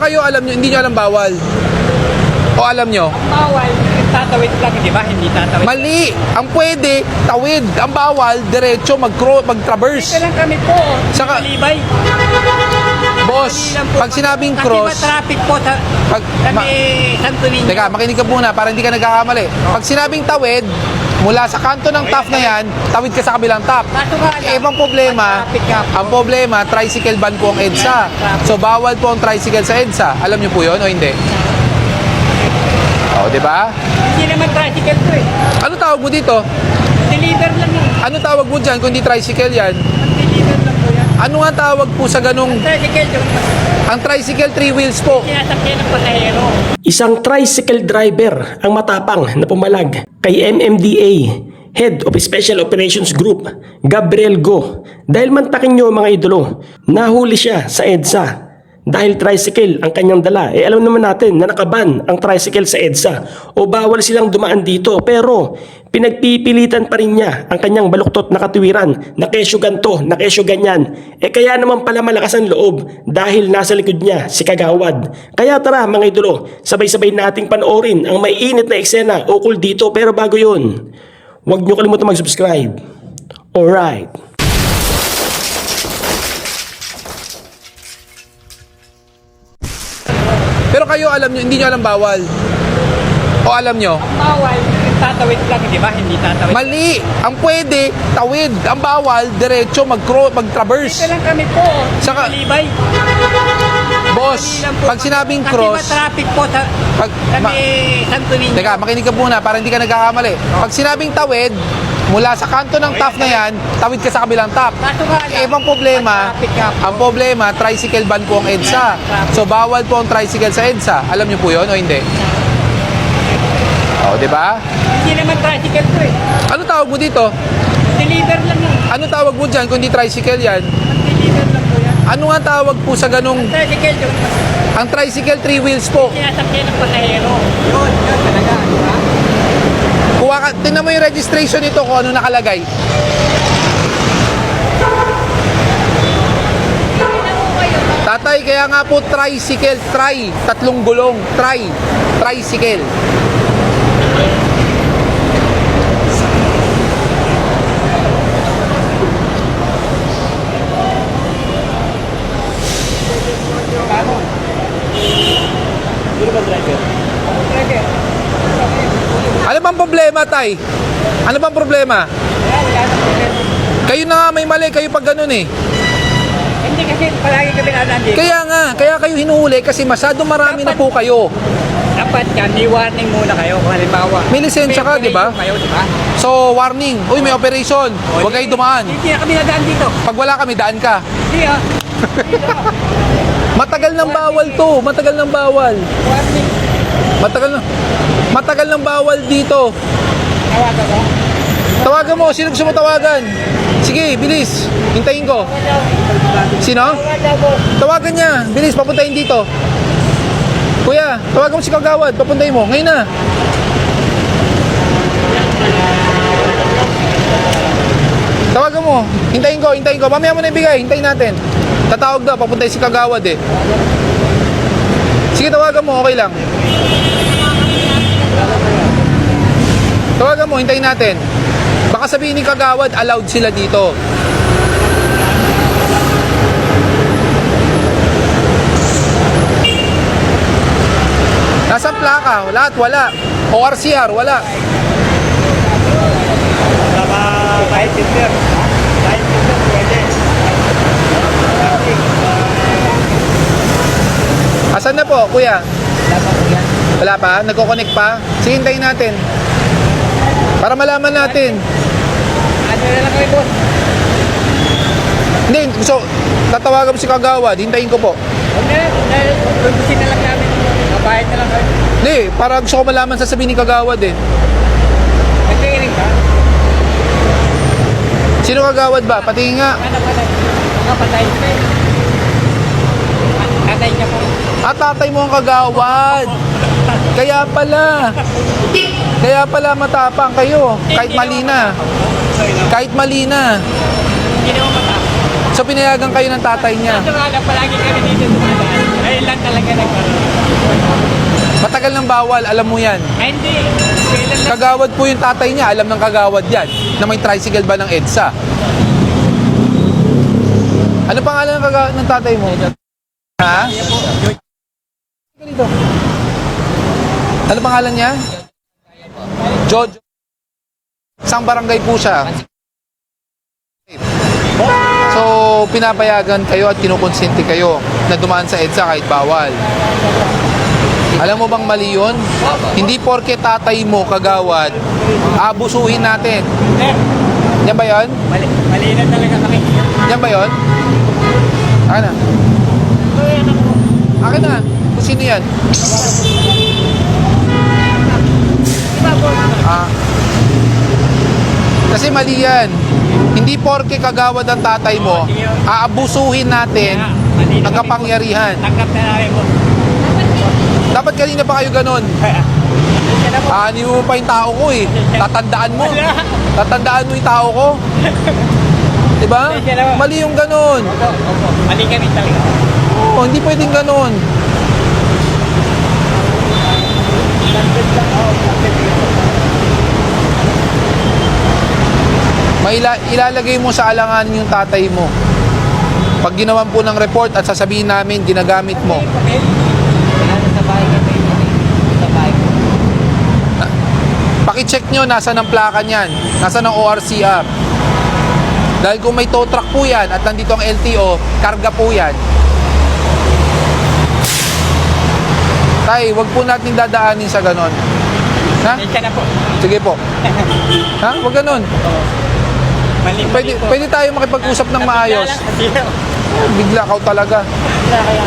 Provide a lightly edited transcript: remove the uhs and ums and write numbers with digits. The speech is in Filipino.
kayo alam nyo, hindi nyo alam bawal. O alam nyo? Ang bawal, tatawid lang, di ba? Hindi tatawid. Mali! Ang pwede, tawid. Ang bawal, diretso, mag-traverse. Dito lang kami po. Saka- Malibay. Boss, pag sinabing Kasi cross, traffic po sa Santo Niño. teka, makinig ka muna para hindi ka nagkakamali. Pag sinabing tawid, mula sa kanto ng top na yan, tawid ka sa kabilang top. Kaso nga lang, Ibang problema, traffic nga po. ang problema, tricycle ban po ang EDSA. So, bawal po ang tricycle sa EDSA. Alam niyo po yun o hindi? O, di ba? Hindi naman tricycle to eh. Ano tawag mo dito? Deliver lang yun. Ano tawag mo dyan kung di tricycle yan? Deliver lang po yan. Ano nga tawag po sa ganung... Tricycle yung Ang tricycle, 3 wheels po. sinasakyan ng pasahero. Isang tricycle driver ang matapang na pumalag kay MMDA, Head of Special Operations Group, Gabriel Go. Dahil mantakin nyo mga idolo, nahuli siya sa EDSA. Dahil tricycle ang kanyang dala, alam naman natin na nakaban ang tricycle sa EDSA o bawal silang dumaan dito, pero pinagpipilitan pa rin niya ang kanyang baluktot na katuwiran na kesyo ganto, na kesyo ganyan. Kaya naman pala malakas ang loob dahil nasa likod niya si Kagawad. Kaya tara mga idolo, sabay-sabay nating panoorin ang may init na eksena ukol dito, pero bago yun, huwag nyo kalimutan mag-subscribe. Alright. Pero kayo alam nyo, hindi nyo alam bawal. O alam nyo? Ang bawal, tatawid lang, di ba? Hindi tatawid. Mali! Ang pwede, tawid. Ang bawal, diretso, mag-traverse. Dito lang kami po. Saka- Malibay. Boss, Dali lang po. pag sinabing Kasi cross, traffic po sa Santo Niño. teka, makinig ka muna para hindi ka nagkakamali. Pag sinabing tawid, mula sa kanto ng top na yan, tawid ka sa kabilang top. Kaso nga lang, Ibang problema, traffic nga po. ang problema, tricycle ban po ang EDSA. So, bawal po ang tricycle sa EDSA. Alam niyo po yun o hindi? O, di ba? Hindi naman tricycle to eh. Ano tawag mo dito? Deliver lang yun. Ano tawag mo dyan kung di tricycle yan? Deliver lang po yan. Ano nga tawag po sa ganung... Tricycle yung Ang tricycle, 3 wheels po. sinasakyan ng pasahero. Yun talaga, di ba? Kuha ka, tingnan mo yung registration nito kung ano nakalagay. Tatay, kaya nga po tricycle, tatlong gulong, tricycle. Driver. Ano bang problema, tay? Ano bang problema? Wala nang problema. Kayo na nga may mali, kayo pag ganun eh. Hindi kasi palagi kami nandito. Kaya kayo hinuhuli kasi masyado marami na po kayo. Dapat yan, may warning muna kayo. Kung halimbawa, May lisensya ka, di ba? Kayo, di ba? So, warning. Uy, may operation. Huwag kayo dumaan. Hindi na kami nadaan dito. Pag wala kami, daan ka. Hindi ah. Dito. Matagal nang bawal to. Matagal nang bawal. Warning. Matagal nang bawal dito. Tawagan mo. Tawagan mo. Sino gusto mo tawagan? Sige, bilis. Hintayin ko. Sino? Tawagan niya. Bilis, papuntahin dito. Kuya, tawagan mo si Kagawad. Papuntahin mo. Ngayon na. Tawagan mo. Hintayin ko. Mamaya mo na ibigay. Hintayin natin. Tatawag daw. Papuntahin si Kagawad eh. Sige, tawagan mo. Okay lang. Tawagan mo. Hintayin natin. Baka sabihin ni Kagawad, allowed sila dito. Nasaan plaka? Lahat wala. ORCR, wala. Kahit Tinder. Kahit Tinder, pwede. Asan na po, kuya? Wala pa? Nagko-connect pa? Sige, hintayin natin. Para malaman natin. Ano na lang kami, boss? Hindi, so, tatawagan mo si Kagawad. Hintayin ko po. Huwag na lang. Dahil produsin na lang namin. Kabayad na lang kayo. Hindi, para gusto ko malaman sasabihin ni Kagawad eh. Nagkikinig ka? Sino Kagawad ba? Patingin nga. Ano pa lang? Mga patay ka eh. Atay niya po. Tatay mo ang Kagawad. Kaya pala matapang kayo. Kahit mali na. Hindi naman matapos. So pinayagan kayo ng tatay niya. Kaso nga lang, palagi kami dito dumadaan. Ayun lang talaga nagkaroon. ng bawal, alam mo yan. Ay, hindi. Kailan lang. Kagawad po yung tatay niya, alam ng kagawad yan, na may tricycle ba ng EDSA. Ano pangalan ng tatay mo? Ha? Ganito. Ano pangalan niya? Jojo. Isang barangay po siya. So, pinapayagan kayo at kinukonsente kayo na dumaan sa EDSA kahit bawal. Alam mo bang mali yun? Hindi porke tatay mo kagawad, abusuhin natin. Yan ba yun? Mali na talaga kami. Yan ba yun? Akin na. Akin na. Kung sino yan? Ah. Kasi mali yan. Hindi porke kagawad ang tatay mo, aabusuhin natin ang kapangyarihan. Tanggap na namin po. Dapat kanina pa kayo ganun. Ani mo pa yung tao ko eh. Tatandaan mo. Tatandaan mo yung tao ko. Diba? Mali yung ganun. Opo. Mali kami talaga. Oo, hindi pwedeng ganun. Ilalagay mo sa alanganin yung tatay mo. Pag ginawan po ng report at sasabihin namin, ginagamit mo. Sa bahay kami. Sa bahay ko. Paki-check nyo, nasa ng plaka niyan. Nasa ng ORCR. Dahil kung may tow truck po yan at nandito ang LTO, karga po yan. Tay, wag po natin dadaanin sa ganon. Ha? Isa na po. Sige po. Ha? Wag ganon. Mali Pwede tayo makipag-usap ng maayos. Sila. Bigla ka talaga. Kaya